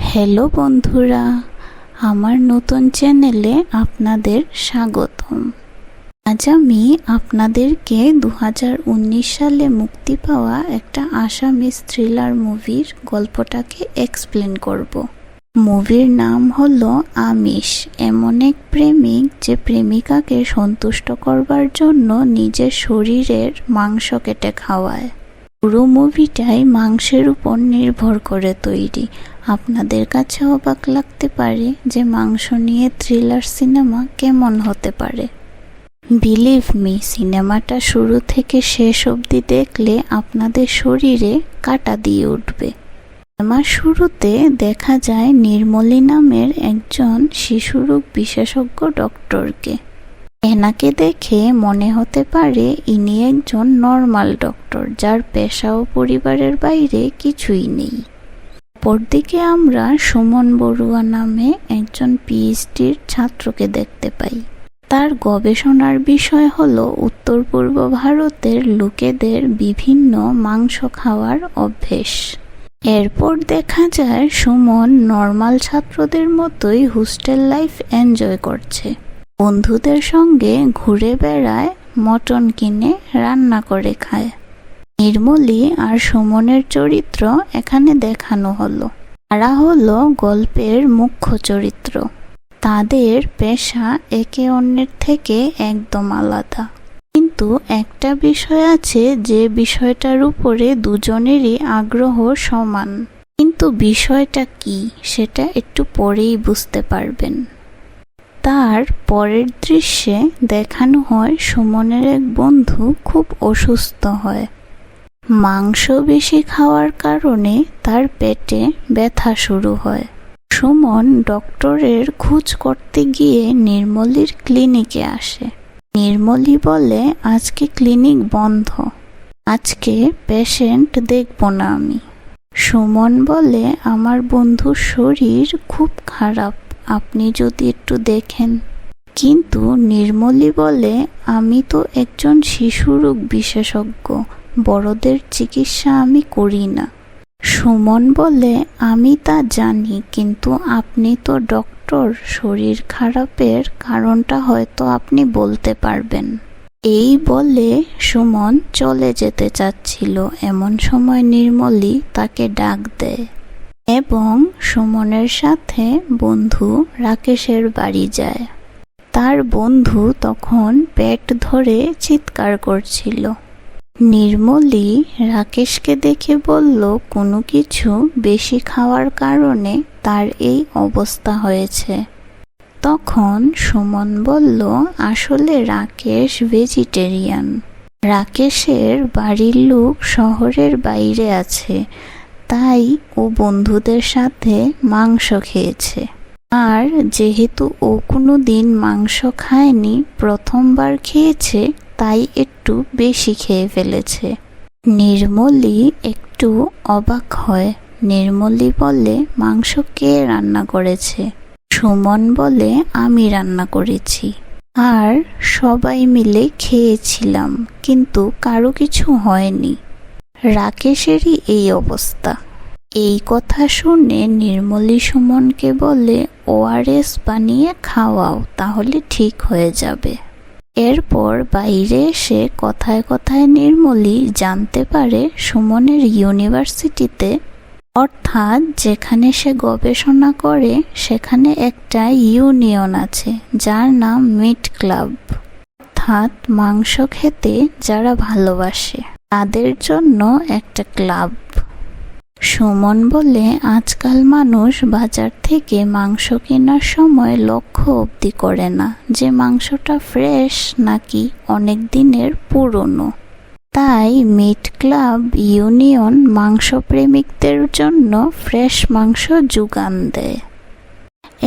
Hello বন্ধুরা, আমার নতুন চ্যানেলে আপনাদের স্বাগতম। আজ আমি আপনাদেরকে 2019 সালে মুক্তি পাওয়া একটা আসামিস থ্রিলার মুভির গল্পটাকে এক্সপ্লেন করব। মুভির নাম হলো আমিষ। এমন এক প্রেমিক যে প্রেমিকাকে সন্তুষ্ট করবার জন্য নিজের শরীরের মাংস কেটে খাওয়ায়। পুরো মুভিটাই মাংসের উপর নির্ভর করে তৈরি। আপনাদের কাছে অবাক লাগতে পারে যে মাংস নিয়ে থ্রিলার সিনেমা কেমন হতে পারে। বিলিভ মি, সিনেমাটা শুরু থেকে শেষ অবধি দেখলে আপনাদের শরীরে কাঁটা দিয়ে উঠবে। সিনেমার শুরুতে দেখা যায় নির্মলী নামের একজন শিশুরোগ বিশেষজ্ঞ ডক্টরকে। এনাকে দেখে মনে হতে পারে ইনি একজন নর্মাল ডক্টর, যার পেশা ও পরিবারের বাইরে কিছুই নেই। অপরদিকে আমরা সুমন বড়ুয়া নামে একজন পিএইচডির ছাত্রকে দেখতে পাই। তার গবেষণার বিষয় হলো উত্তর পূর্ব ভারতের লোকেদের বিভিন্ন মাংস খাওয়ার অভ্যেস। এরপর দেখা যায় সুমন নর্মাল ছাত্রদের মতোই হোস্টেল লাইফ এনজয় করছে। বন্ধুদের সঙ্গে ঘুরে বেড়ায়, মটন কিনে রান্না করে খায়। নির্মলী আর সুমনের চরিত্র এখানে দেখানো হলো। তারা হলো গল্পের মুখ্য চরিত্র। তাদের পেশা একে অন্যের থেকে একদম আলাদা, কিন্তু একটা বিষয় আছে যে বিষয়টার উপরে দুজনেরই আগ্রহ সমান। কিন্তু বিষয়টা কি সেটা একটু পরেই বুঝতে পারবেন। তার পরের দৃশ্যে দেখানো হয় সুমনের এক বন্ধু খুব অসুস্থ হয়। মাংস বেশি খাওয়ার কারণে তার পেটে ব্যথা শুরু হয়। সুমন ডক্টরের খোঁজ করতে গিয়ে নির্মলীর ক্লিনিকে আসে। নির্মলী বলে, আজকে ক্লিনিক বন্ধ, আজকে পেশেন্ট দেখব না আমি। সুমন বলে, আমার বন্ধুর শরীর খুব খারাপ, আপনি যদি একটু দেখেন। কিন্তু নির্মলী বলে, আমি তো একজন শিশুরোগ বিশেষজ্ঞ, বড়দের চিকিৎসা আমি করি না। সুমন বলে, আমি তা জানি, কিন্তু আপনি তো ডক্টর, শরীর খারাপের কারণটা হয়তো আপনি বলতে পারবেন। এই বলে সুমন চলে যেতে চাচ্ছিল, এমন সময় নির্মলী তাকে ডাক দেয় এবং সুমনের সাথে বন্ধু রাকেশের বাড়ি যায়। তার বন্ধু তখন পেট ধরে চিৎকার করছিল। নির্মলী রাকেশকে দেখে বলল, কোনো কিছু বেশি খাওয়ার কারণে তার এই অবস্থা হয়েছে। তখন সুমন বলল, আসলে রাকেশ ভেজিটেরিয়ান। রাকেশের বাড়ির লোক শহরের বাইরে আছে, তাই ও বন্ধুদের সাথে মাংস খেয়েছে। আর যেহেতু ও কোনো দিন মাংস খায়নি, প্রথমবার খেয়েছে, তাই একটু বেশি খেয়ে ফেলেছে। নির্মলী একটু অবাক হয়। নির্মলী বলে, মাংস কে রান্না করেছে? সুমন বলে, আমি রান্না করেছি, আর সবাই মিলে খেয়েছিলাম, কিন্তু কারো কিছু হয়নি। রাকেশেরই এই অবস্থা। এই কথা শুনে নির্মলী সুমনকে বলে, ওআরএস বানিয়ে খাওয়াও, তাহলে ঠিক হয়ে যাবে। এরপর বাইরে এসে কথায় কথায় নির্মলী জানতে পারে সুমনের ইউনিভার্সিটিতে, অর্থাৎ যেখানে সে গবেষণা করে, সেখানে একটা ইউনিয়ন আছে যার নাম মিট ক্লাব, অর্থাৎ মাংস খেতে যারা ভালোবাসে তাদের জন্য একটা ক্লাব। সুমন বলে, আজকাল মানুষ বাজার থেকে মাংস কেনার সময় লক্ষ্য অবধি করে না যে মাংসটা ফ্রেশ নাকি অনেক দিনের পুরনো। তাই মিট ক্লাব ইউনিয়ন মাংস প্রেমিকদের জন্য ফ্রেশ মাংস যোগান দেয়।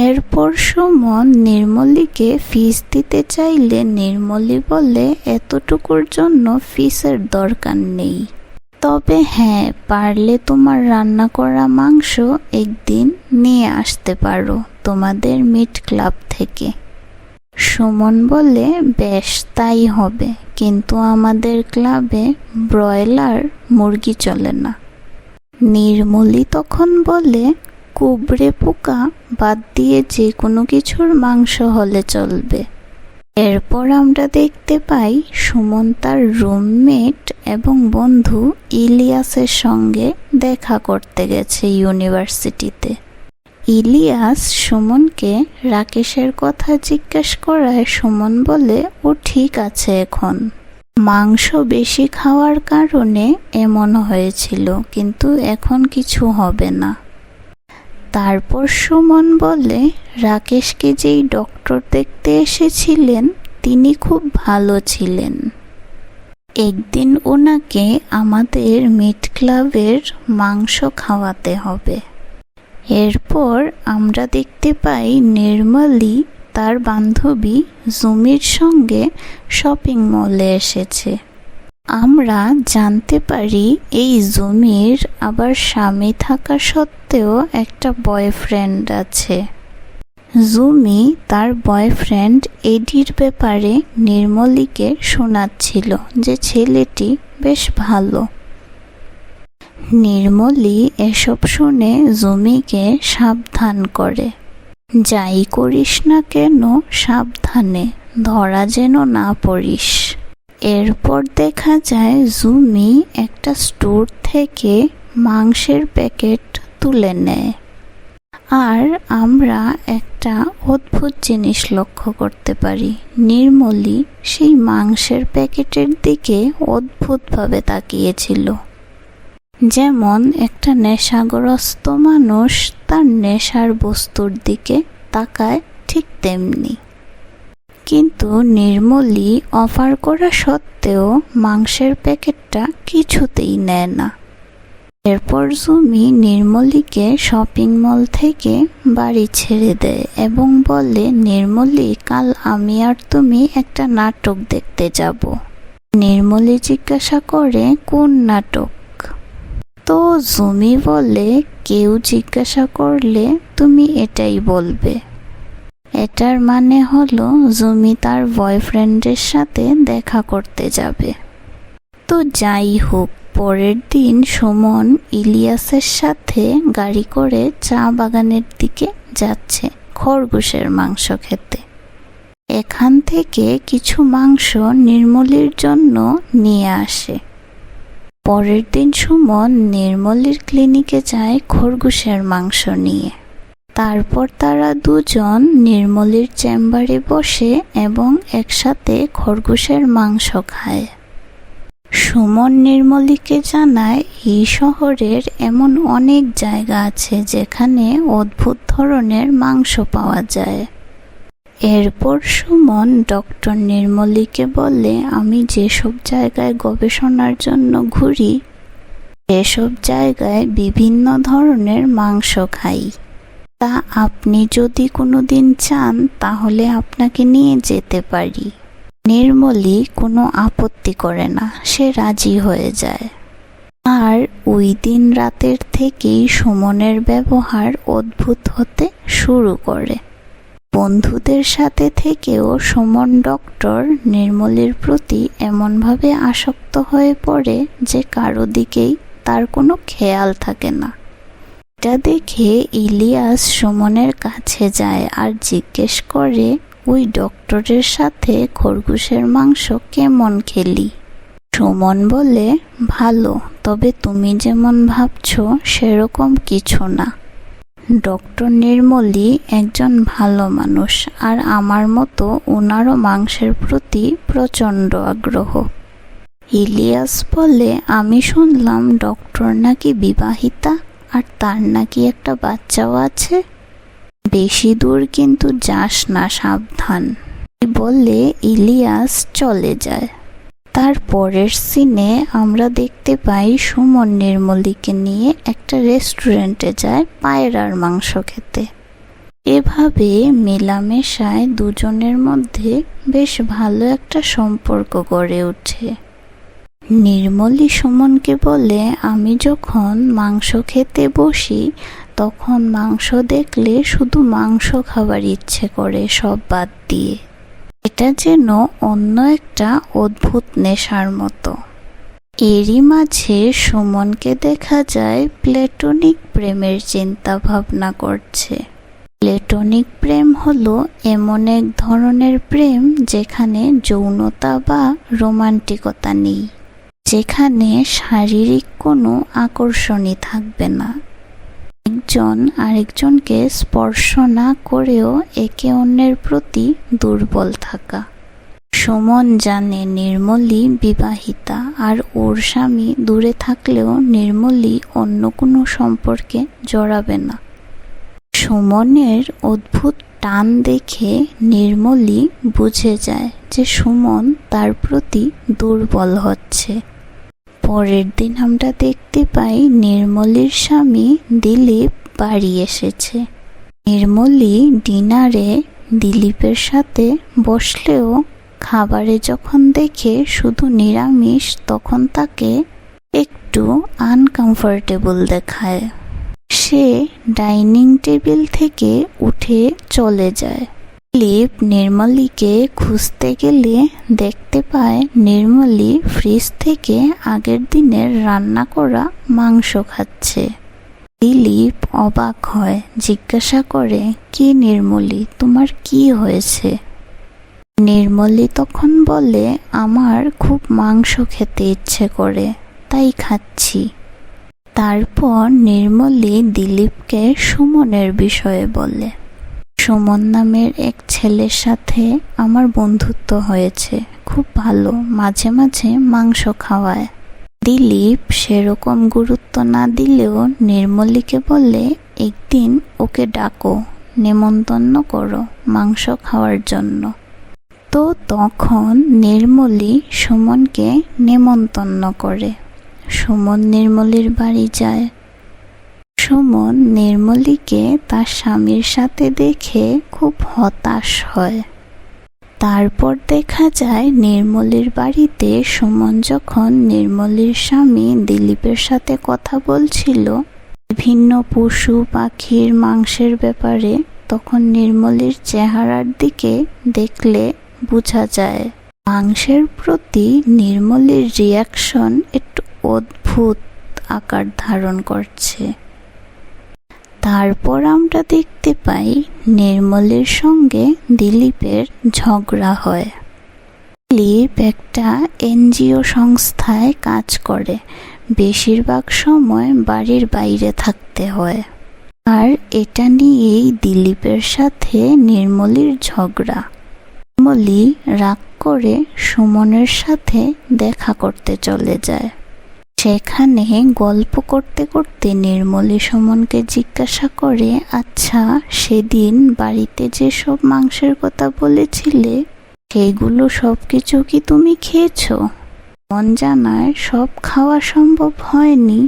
এরপর সুমন নির্মলীকে ফিস দিতে চাইলে নির্মলী বলে, এতটুকুর জন্য ফিসের দরকার নেই, তবে হ্যাঁ, পারলে তোমার রান্না করা মাংস একদিন নিয়ে আসতে পারো তোমাদের মিট ক্লাব থেকে। সুমন বলে, বেশ তাই হবে, কিন্তু আমাদের ক্লাবে ব্রয়লার মুরগি চলে না। নির্মলী তখন বলে, কুবড়ে পোকা বাদ দিয়ে যে কোনো কিছুর মাংস হলে চলবে। এরপর আমরা দেখতে পাই সুমন তার রুমমেট এবং বন্ধু ইলিয়াসের সঙ্গে দেখা করতে গেছে ইউনিভার্সিটিতে। ইলিয়াস সুমনকে রাকেশের কথা জিজ্ঞেস করায় সুমন বলে ও ঠিক আছে, এখন মাংস বেশি খাওয়ার কারণে এমন হয়েছিল, কিন্তু এখন কিছু হবে না। তারপর সুমন বলে রাকেশকে যেই ডক্টর দেখতে এসেছিলেন তিনি খুব ভালো ছিলেন, একদিন ওনাকে আমাদের মিট ক্লাবের মাংস খাওয়াতে হবে। এরপর আমরা দেখতে পাই নির্মলী তার বান্ধবী জুমির সঙ্গে শপিং মলে এসেছে। আমরা জানতে পারি এই জুমির আবার স্বামী থাকা সত্ত্বেও একটা বয়ফ্রেন্ড আছে। জুমি তার বয়ফ্রেন্ড এডির ব্যাপারে নির্মলীকে শোনাচ্ছিল যে ছেলেটি বেশ ভালো। নির্মলী এসব শুনে জুমিকে সাবধান করে, যাই করিস না কেন সাবধানে, ধরা যেন না পড়িস। এরপর দেখা যায় জুমি একটা স্টোর থেকে মাংসের প্যাকেট তুলে নেয়। আর আমরা একটা অদ্ভুত জিনিস লক্ষ্য করতে পারি, নির্মলী সেই মাংসের প্যাকেটের দিকে অদ্ভুতভাবে তাকিয়েছিল, যেমন একটা নেশাগ্রস্ত মানুষ তার নেশার বস্তুর দিকে তাকায় ঠিক তেমনি। কিন্তু নির্মলী অফার করা সত্ত্বেও মাংসের প্যাকেটটা কিছুতেই নেয় না। এরপর জুমি নির্মলীকে শপিং মল থেকে বাড়ি ছেড়ে দেয় এবং বলে, নির্মলী, কাল আমি আর তুমি একটা নাটক দেখতে যাব। নির্মলী জিজ্ঞাসা করে, কোন নাটক? তো জুমি বলে, কেউ জিজ্ঞাসা করলে তুমি এটাই বলবে। এটার মানে হলো জুমি তার বয়ফ্রেন্ডের সাথে দেখা করতে যাবে। তো যাই হোক, পরের দিন সুমন ইলিয়াসের সাথে গাড়ি করে চা বাগানের দিকে যাচ্ছে খরগোশের মাংস খেতে। এখান থেকে কিছু মাংস নির্মলীর জন্য নিয়ে আসে। পরের দিন সুমন নির্মলীর ক্লিনিকে যায় খরগোশের মাংস নিয়ে। তারপর তারা দুজন নির্মলীর চেম্বারে বসে এবং একসাথে খরগোশের মাংস খায়। সুমন নির্মলীকে জানায় এই শহরের এমন অনেক জায়গা আছে যেখানে অদ্ভুত ধরনের মাংস পাওয়া যায়। এরপর সুমন ডক্টর নির্মলীকে বলে, আমি যেসব জায়গায় গবেষণার জন্য ঘুরি সেসব জায়গায় বিভিন্ন ধরনের মাংস খাই, তা আপনি যদি কোনোদিন চান তাহলে আপনাকে নিয়ে যেতে পারি। নির্মলী কোনো আপত্তি করে না, সে রাজি হয়ে যায়। আর ওই দিন রাতের থেকেই সুমনের ব্যবহার অদ্ভুত হতে শুরু করে। বন্ধুদের সাথে থেকেও সুমন ডক্টর নির্মলীর প্রতি এমনভাবে আসক্ত হয়ে পড়ে যে কারো দিকেই তার কোনো খেয়াল থাকে না। এটা দেখে ইলিয়াস সুমনের কাছে যায় আর জিজ্ঞেস করে, ওই ডক্টরের সাথে খরগোশের মাংস কেমন খেলি? সুমন বলে, ভালো, তবে তুমি যেমন ভাবছো সেরকম কিছু না। ডক্টর নির্মলী একজন ভালো মানুষ, আর আমার মতো ওনারও মাংসের প্রতি প্রচণ্ড আগ্রহ। ইলিয়াস বলে, আমি শুনলাম ডক্টর নাকি বিবাহিতা আর তার নাকি একটা বাচ্চাও আছে। বেশি দূর কিন্তু যাস না, সাবধান। বলে ইলিয়াস চলে যায়। তার পরের সিনে আমরা দেখতে পাই সুমন নির্মলীকে নিয়ে একটা রেস্টুরেন্টে যায় পায়রার মাংস খেতে। এভাবে মেলামেশায় দুজনের মধ্যে বেশ ভালো একটা সম্পর্ক গড়ে ওঠে। নির্মলী সুমনকে বলে, আমি যখন মাংস খেতে বসি তখন মাংস দেখলে শুধু মাংস খাবার ইচ্ছে করে, সব বাদ দিয়ে। এটা যেন অন্য একটা অদ্ভুত নেশার মতো। এরই মাঝে সুমনকে দেখা যায় প্লেটোনিক প্রেমের চিন্তা ভাবনা করছে। প্লেটোনিক প্রেম হলো এমন এক ধরনের প্রেম যেখানে যৌনতা বা রোমান্টিকতা নেই, যেখানে শারীরিক কোনো আকর্ষণই থাকবে না। একজন আরেকজনকে স্পর্শ না করেও একে অন্যের প্রতি দুর্বল থাকা। সুমন জানে নির্মলী বিবাহিতা, আর ওর স্বামী দূরে থাকলেও নির্মলী অন্য কোনো সম্পর্কে জড়াবে না। সুমনের অদ্ভুত টান দেখে নির্মলী বুঝে যায় যে সুমন তার প্রতি দুর্বল হচ্ছে। পরের দিন আমরা দেখতে পাই নির্মলীর স্বামী দিলীপ বাড়ি এসেছে। নির্মলী ডিনারে দিলীপের সাথে বসলেও খাবারে যখন দেখে শুধু নিরামিষ, তখন তাকে একটু আনকমফোর্টেবল দেখায়। সে ডাইনিং টেবিল থেকে উঠে চলে যায়। দিলীপ নির্মলীকে খুঁজতে গেলে দেখতে পায় নির্মলী ফ্রিজ থেকে আগের দিনের রান্না করা মাংস খাচ্ছে। দিলীপ অবাক হয়, জিজ্ঞাসা করে, কি নির্মলী, তোমার কি হয়েছে? নির্মলী তখন বলে, আমার খুব মাংস খেতে ইচ্ছে করে, তাই খাচ্ছি। তারপর নির্মলী দিলীপকে সুমনের বিষয়ে বলে, সুমন নামের এক ছেলের সাথে আমার বন্ধুত্ব হয়েছে, খুব ভালো, মাঝে মাঝে মাংস খাওয়ায়। দিলীপ সেরকম গুরুত্ব না দিলেও নির্মলীকে বলে, একদিন ওকে ডাকো, নেমন্তন্ন করো মাংস খাওয়ার জন্য। তো তখন নির্মলী সুমনকে নেমন্তন্ন করে। সুমন নির্মলীর বাড়ি যায়। সুমন নির্মলীকে তার স্বামীর সাথে দেখে খুব হতাশ হয়। তারপর দেখা যায় নির্মলীর বাড়িতে সুমন যখন নির্মলীর স্বামী দিলীপের সাথে কথা বলছিল বিভিন্ন পশু পাখির মাংসের ব্যাপারে, তখন নির্মলীর চেহারার দিকে দেখলে বোঝা যায় মাংসের প্রতি নির্মলীর রিয়াকশন একটু অদ্ভুত আকার ধারণ করছে। তারপর আমরা দেখতে পাই নির্মলীর সঙ্গে দিলীপের ঝগড়া হয়। দিলীপ একটা এনজিও সংস্থায় কাজ করে, বেশিরভাগ সময় বাড়ির বাইরে থাকতে হয়। আর এটা নিয়েই দিলীপের সাথে নির্মলীর ঝগড়া। নির্মলী রাগ করে সুমনের সাথে দেখা করতে চলে যায়। সেখানে গল্প করতে করতে নির্মলী সুমনকে জিজ্ঞাসা করে, আচ্ছা, সেদিন বাড়িতে যেসব মাংসের কথা বলেছিলে সেগুলো সবকিছু কি তুমি খেয়েছো? মন জানায় সব খাওয়া সম্ভব হয়নি,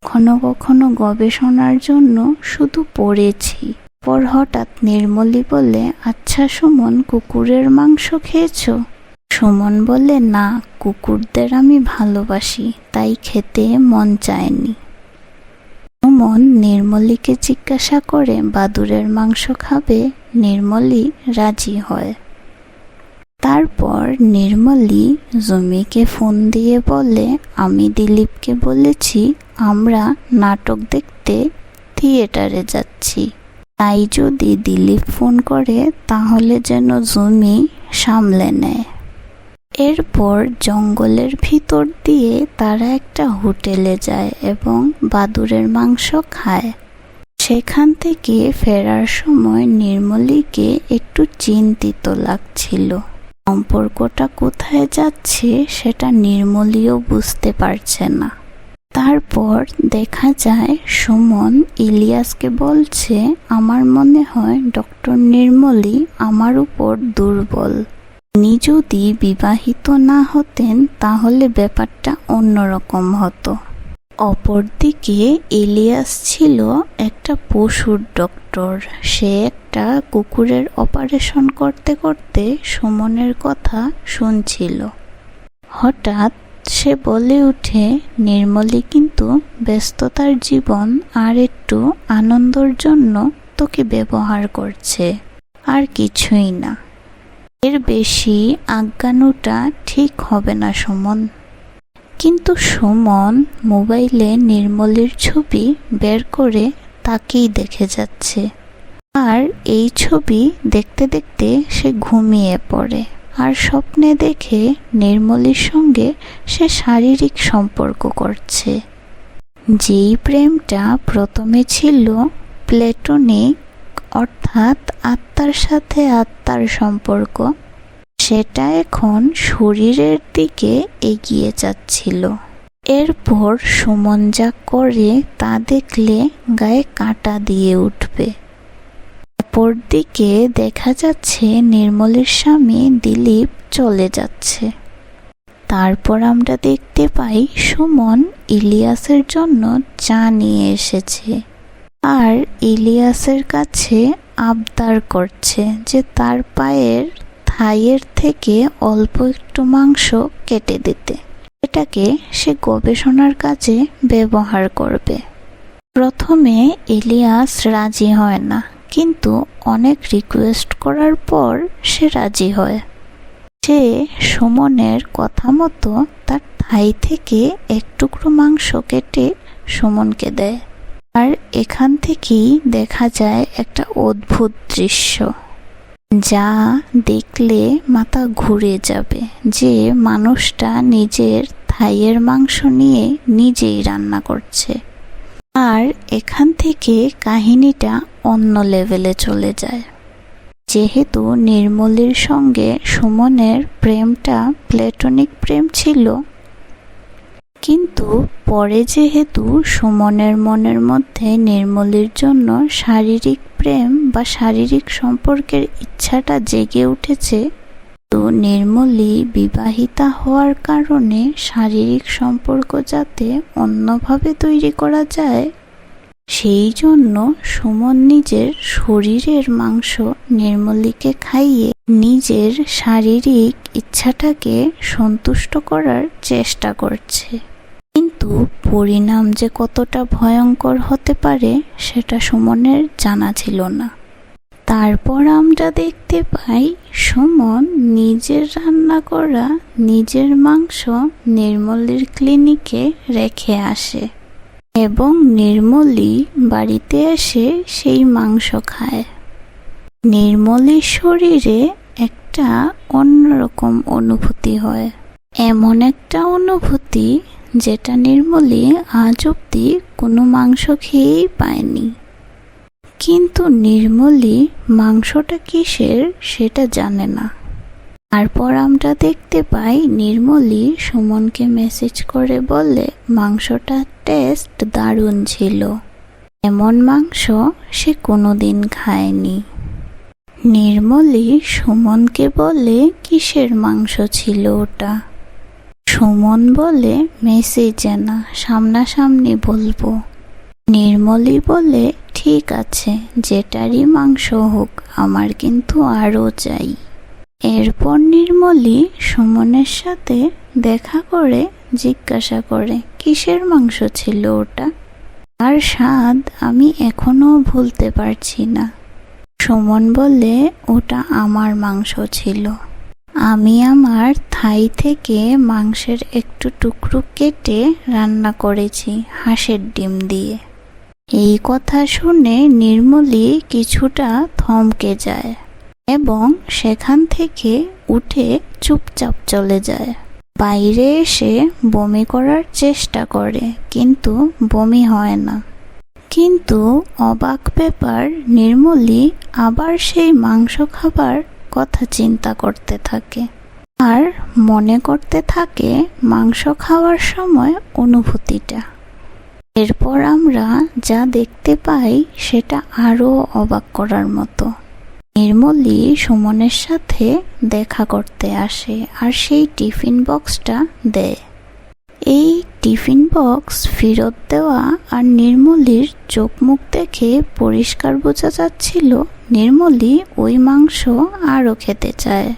কখনো কখনো গবেষণার জন্য শুধু পড়েছি। পর হঠাৎ নির্মলী বলে, আচ্ছা সুমন, কুকুরের মাংস খেয়েছো? সুমন বলে, না, কুকুরদের আমি ভালোবাসি, তাই খেতে মন চায়নি। সুমন নির্মলীকে জিজ্ঞাসা করে, বাদুড়ের মাংস খাবে? নির্মলী রাজি হয়। তারপর নির্মলী জমিকে ফোন দিয়ে বলে, আমি দিলীপকে বলেছি আমরা নাটক দেখতে থিয়েটারে যাচ্ছি, তাই যদি দিলীপ ফোন করে তাহলে যেন জমি সামলে নেয়। এরপর জঙ্গলের ভিতর দিয়ে তারা একটা হোটেলে যায় এবং বাদুড়ের মাংস খায়। সেখান থেকে ফেরার সময় নির্মলীকে একটু চিন্তিত লাগছিল। সম্পর্কটা কোথায় যাচ্ছে সেটা নির্মলীও বুঝতে পারছে না। তারপর দেখা যায় সুমন ইলিয়াসকে বলছে, আমার মনে হয় ডক্টর নির্মলী আমার উপর দুর্বল। তিনি যদি বিবাহিত না হতেন তাহলে ব্যাপারটা অন্যরকম হতো। অপরদিকে ইলিয়াস ছিল একটা পশুর ডক্টর। সে একটা কুকুরের অপারেশন করতে করতে সুমনের কথা শুনছিল। হঠাৎ সে বলে ওঠে, নির্মলী কিন্তু ব্যস্ততার জীবন আর একটু আনন্দর জন্য তোকে ব্যবহার করছে, আর কিছুই না। এর বেশি আজ্ঞানুটা ঠিক হবে না সুমন। কিন্তু সুমন মোবাইলে নির্মলীর ছবি বের করে তাকেই দেখে যাচ্ছে। আর এই ছবি দেখতে দেখতে সে ঘুমিয়ে পড়ে আর স্বপ্নে দেখে নির্মলীর সঙ্গে সে শারীরিক সম্পর্ক করছে। যেই প্রেমটা প্রথমে ছিল প্লেটোনিক, অর্থাৎ আত্মার সাথে আত্মার সম্পর্ক, সেটা এখন শরীরের দিকে এগিয়ে যাচ্ছিল। এরপর সুমন যা করে তা দেখলে গায়ে কাঁটা দিয়ে উঠবে। অপরদিকে দেখা যাচ্ছে নির্মলের স্বামী দিলীপ চলে যাচ্ছে। তারপর আমরা দেখতে পাই সুমন ইলিয়াসের জন্য চা নিয়ে এসেছে আর ইলিয়াসের কাছে আবদার করছে যে তার পায়ের থাইয়ের থেকে অল্প একটু মাংস কেটে দিতে। এটাকে সে গবেষণার কাজে ব্যবহার করবে। প্রথমে ইলিয়াস রাজি হয় না, কিন্তু অনেক রিকোয়েস্ট করার পর সে রাজি হয়। সে সুমনের কথা মতো তার থাই থেকে এক টুকরো মাংস কেটে সুমনকে দেয়। আর এখান থেকেই দেখা যায় একটা অদ্ভুত দৃশ্য, যা দেখলে মাথা ঘুরে যাবে, যে মানুষটা নিজের থাইয়ের মাংস নিয়ে নিজেই রান্না করছে। আর এখান থেকে কাহিনীটা অন্য লেভেলে চলে যায়। যেহেতু নির্মলীর সঙ্গে সুমনের প্রেমটা প্লেটোনিক প্রেম ছিল, কিন্তু পরে যেহেতু সুমনের মনের মধ্যে নির্মলীর জন্য শারীরিক প্রেম বা শারীরিক সম্পর্কের ইচ্ছাটা জেগে উঠেছে, তো নির্মলী বিবাহিতা হওয়ার কারণে শারীরিক সম্পর্ক যাতে অন্যভাবে তৈরি করা যায়, সেই জন্য সুমন নিজের শরীরের মাংস নির্মলীকে খাইয়ে নিজের শারীরিক ইচ্ছাটাকে সন্তুষ্ট করার চেষ্টা করছে। কিন্তু পরিণাম যে কতটা ভয়ঙ্কর হতে পারে সেটা সুমনের জানা ছিল না। তারপর আমরা দেখতে পাই সুমন নিজের রান্না করা নিজের মাংস নির্মলীর ক্লিনিকে রেখে আসে এবং নির্মলী বাড়িতে এসে সেই মাংস খায়। নির্মলীর শরীরে একটা অন্যরকম অনুভূতি হয়, এমন একটা অনুভূতি যেটা নির্মলী আজ অব্দি কোনো মাংস খেয়েই পায়নি। কিন্তু নির্মলী মাংসটা কিসের সেটা জানে না। তারপর আমরা দেখতে পাই নির্মলী সুমনকে মেসেজ করে বলে মাংসটার টেস্ট দারুণ ছিল, এমন মাংস সে কোনোদিন খায়নি। নির্মলী সুমনকে বলে কিসের মাংস ছিল ওটা। সুমন বলে মেসেজে না, সামনাসামনি বলবো। নির্মলী বলে ঠিক আছে, যেটারই মাংস হোক, আমার কিন্তু আরও চাই। এরপর নির্মলী সুমনের সাথে দেখা করে জিজ্ঞাসা করে কিসের মাংস ছিল ওটা, আর স্বাদ আমি এখনো ভুলতে পারছি না। সুমন বলে ওটা আমার মাংস ছিল, আমি আমার থাই থেকে মাংসের একটু টুকরো কেটে রান্না করেছি হাঁসের ডিম দিয়ে। এই কথা শুনে নির্মলী কিছুটা থমকে যায় এবং সেখান থেকে উঠে চুপচাপ চলে যায়। বাইরে এসে বমি করার চেষ্টা করে, কিন্তু বমি হয় না। কিন্তু অবাক ব্যাপার, নির্মলী আবার সেই মাংস খাবার কথা চিন্তা করতে থাকে আর মনে করতে থাকে মাংস খাওয়ার সময় অনুভূতিটা। এরপর আমরা যা দেখতে পাই সেটা আরও অবাক করার মতো। নির্মলী সুমনের সাথে দেখা করতে আসে আর সেই টিফিন বক্সটা দেয়। এই টিফিন বক্স ফেরত দেওয়া আর নির্মলীর চোখ মুখ দেখে পরিষ্কার বোঝা যাচ্ছিল নির্মলী ওই মাংস আরও খেতে চায়।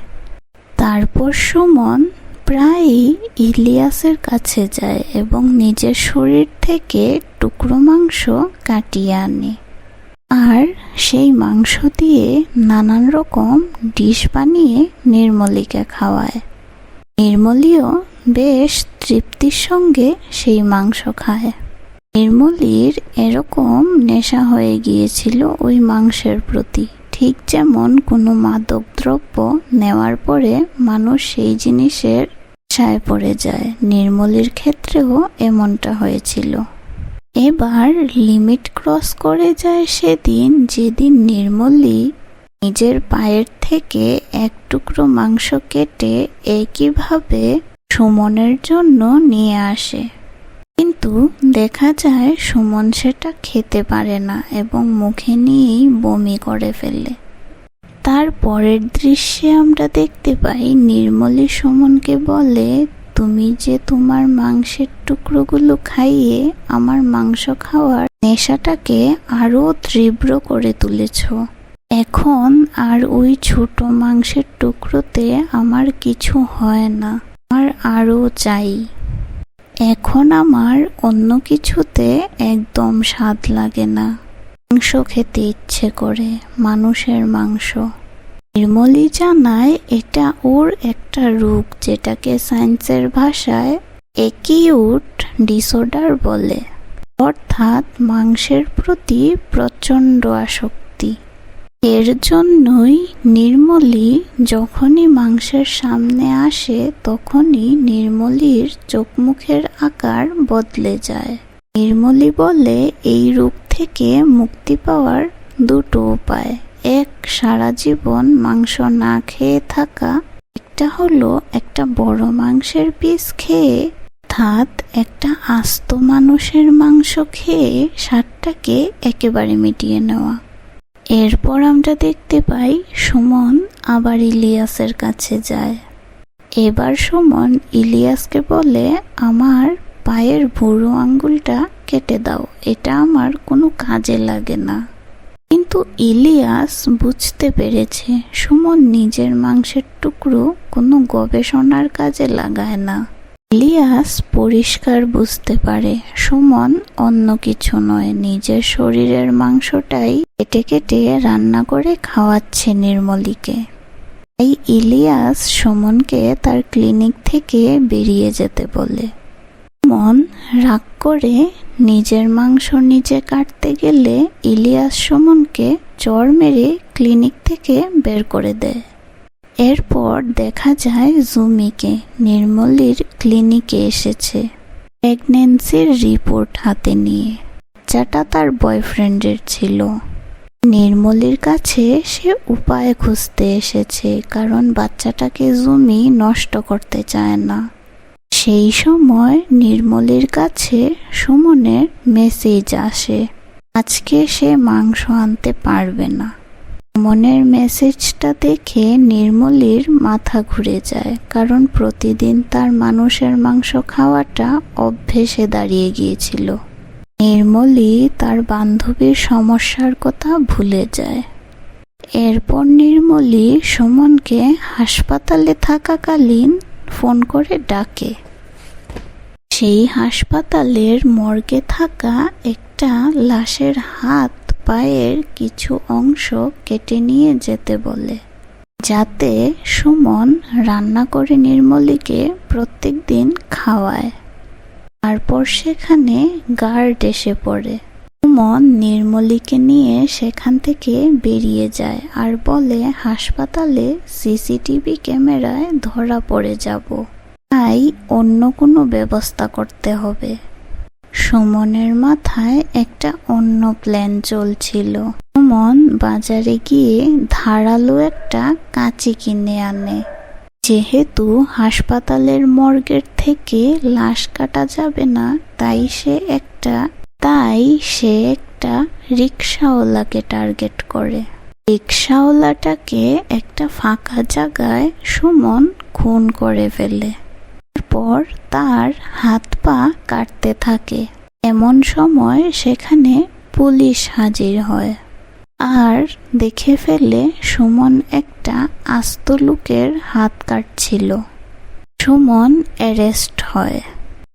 তারপর সুমন প্রায়ই ইলিয়াসের কাছে যায় এবং নিজের শরীর থেকে টুকরো মাংস কাটিয়ে আনে আর সেই মাংস দিয়ে নানান রকম ডিশ বানিয়ে নির্মলীকে খাওয়ায়। নির্মলীও বেশ তৃপ্তির সঙ্গে সেই মাংস খায়। নির্মলীর এরকম নেশা হয়ে গিয়েছিল ওই মাংসের প্রতি, ঠিক যেমন কোনো মাদক দ্রব্য নেওয়ার পরে মানুষ সেই জিনিসের নেশায় পড়ে যায়। নির্মলীর ক্ষেত্রেও এমনটা হয়েছিল। এবার লিমিট ক্রস করে যায় সেদিন, যেদিন নির্মলী নিজের পায়ের থেকে এক টুকরো মাংস কেটে একইভাবে সুমনের জন্য নিয়ে আসে। কিন্তু দেখা যায় সুমন সেটা খেতে পারে না এবং মুখে নিয়েই বমি করে ফেলে। তার পরের দৃশ্যে আমরা দেখতে পাই নির্মলী সুমনকে বলে, তুমি যে তোমার মাংসের টুকরোগুলো খাইয়ে আমার মাংস খাওয়ার নেশাটাকে আরো তীব্র করে তুলেছ, এখন আর ওই ছোট মাংসের টুকরোতে আমার কিছু হয় না, আমার আরো চাই। এখন আমার অন্য কিছুতে একদম স্বাদ লাগে না, মাংস খেতে ইচ্ছে করে, মানুষের মাংস। নির্মলী জানায় এটা ওর একটা রোগ, যেটাকে সায়েন্সের ভাষায় অ্যাকিউট ডিসঅর্ডার বলে, অর্থাৎ মাংসের প্রতি প্রচণ্ড আসক্তি। এর জন্যই নির্মলী যখনই মাংসের সামনে আসে তখনই নির্মলীর চোখ মুখের আকার বদলে যায়। নির্মলী বলে এই রোগ থেকে মুক্তি পাওয়ার দুটো উপায়, এক সারা জীবন মাংস না খেয়ে থাকা, একটা হলো একটা বড় মাংসের পিস খেয়ে, অর্থাৎ একটা আস্ত মানুষের মাংস খেয়ে স্বাদটাকে একেবারে মিটিয়ে নেওয়া। এরপর আমরা দেখতে পাই সুমন আবার ইলিয়াসের কাছে যায়। এবার সুমন ইলিয়াসকে বলে, আমার পায়ের বুড়ো আঙ্গুলটা কেটে দাও, এটা আমার কোনো কাজে লাগে না। কিন্তু ইলিয়াস বুঝতে পেরেছে সুমন নিজের মাংসের টুকরো কোনো গবেষণার কাজে লাগায় না। ইলিয়াস পরিষ্কার বুঝতে পারে সুমন অন্য কিছু নয়, নিজের শরীরের মাংসটাই কেটে কেটে রান্না করে খাওয়াচ্ছে নির্মলীকে। তাই ইলিয়াস সুমনকে তার ক্লিনিক থেকে বেরিয়ে যেতে বলে। সুমন রাগ করে নিজের মাংস নিজে কাটতে গেলে ইলিয়াস সুমনকে চড় মেরে ক্লিনিক থেকে বের করে দেয়। এরপর দেখা যায় জুমিকে নির্মলীর ক্লিনিকে এসেছে প্রেগন্যান্সির রিপোর্ট হাতে নিয়ে। বাচ্চাটা তার বয়ফ্রেন্ডের ছিল। নির্মলীর কাছে সে উপায় খুঁজতে এসেছে, কারণ বাচ্চাটাকে জুমি নষ্ট করতে চায় না। সেই সময় নির্মলীর কাছে সুমনের মেসেজ আসে, আজকে সে মাংস আনতে পারবে না। সুমনের মেসেজটা দেখে নির্মলীর মাথা ঘুরে যায়, কারণ প্রতিদিন তার মানুষের মাংস খাওয়াটা অভ্যেসে দাঁড়িয়ে গিয়েছিল। নির্মলী তার বান্ধবীর সমস্যার কথা ভুলে যায়। এরপর নির্মলী সুমনকে হাসপাতালে থাকাকালীন ফোন করে ডাকে। সেই হাসপাতালের মর্গে থাকা একটা লাশের হাত পায়ের কিছু অংশ কেটে নিয়ে যেতে বলে, যাতে সুমন রান্না করে নির্মলীকে প্রত্যেকদিন খাওয়ায়। তারপর সেখানে গার্ড এসে পড়ে। সুমন নির্মলীকে নিয়ে সেখান থেকে বেরিয়ে যায় আর বলে, হাসপাতালে সিসিটিভি ক্যামেরায় ধরা পড়ে যাব, তাই অন্য কোনো ব্যবস্থা করতে হবে। সুমনের মাথায় একটা অন্য প্ল্যান চলছিল। সুমন বাজারে গিয়ে ধারালো একটা কাঁচি কিনে আনে। যেহেতু হাসপাতালের মর্গের থেকে লাশ কাটা যাবে না, তাই সে একটা রিক্সাওয়ালাকে টার্গেট করে। রিক্সাওয়ালাটাকে একটা ফাঁকা জায়গায় সুমন খুন করে ফেলে। তারপর তার হাত পা কাটতে থাকে। এমন সময় সেখানে পুলিশ হাজির হয় আর দেখে ফেলে সুমন একটা আস্ত লোকের হাত কাটছিল। সুমন অ্যারেস্ট হয়।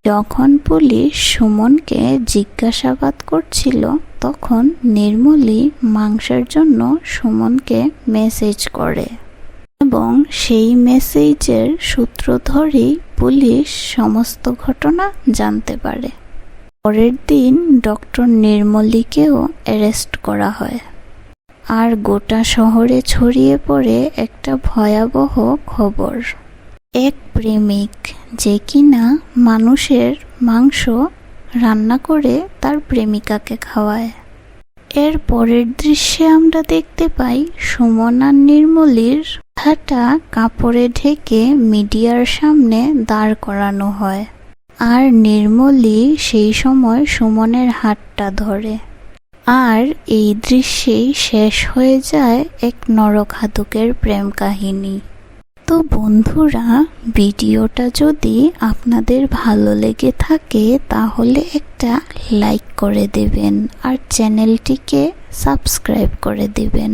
যখন পুলিশ সুমনকে জিজ্ঞাসাবাদ করছিল, তখন নির্মলী মাংসের জন্য সুমনকে মেসেজ করে এবং সেই মেসেজের সূত্র ধরেই পুলিশ সমস্ত ঘটনা জানতে পারে। পরের দিন ডক্টর নির্মলীকেও অ্যারেস্ট করা হয়। আর গোটা শহরে ছড়িয়ে পড়ে একটা ভয়াবহ খবর। এক প্রেমিক যে কিনা মানুষের মাংস রান্না করে তার প্রেমিকাকে খাওয়ায়। এর পরের দৃশ্যে আমরা দেখতে পাই সুমন আর নির্মলীর মাথাটা কাপড়ে ঢেকে মিডিয়ার সামনে দাঁড় করানো হয়। আর নির্মলী সেই সময় সুমনের হাতটা ধরে। আর এই দৃশ্যেই শেষ হয়ে যায় এক নরঘাতকের প্রেম কাহিনী। তো বন্ধুরা, ভিডিওটা যদি আপনাদের ভালো লেগে থাকে তাহলে একটা লাইক করে দেবেন আর চ্যানেলটিকে সাবস্ক্রাইব করে দেবেন।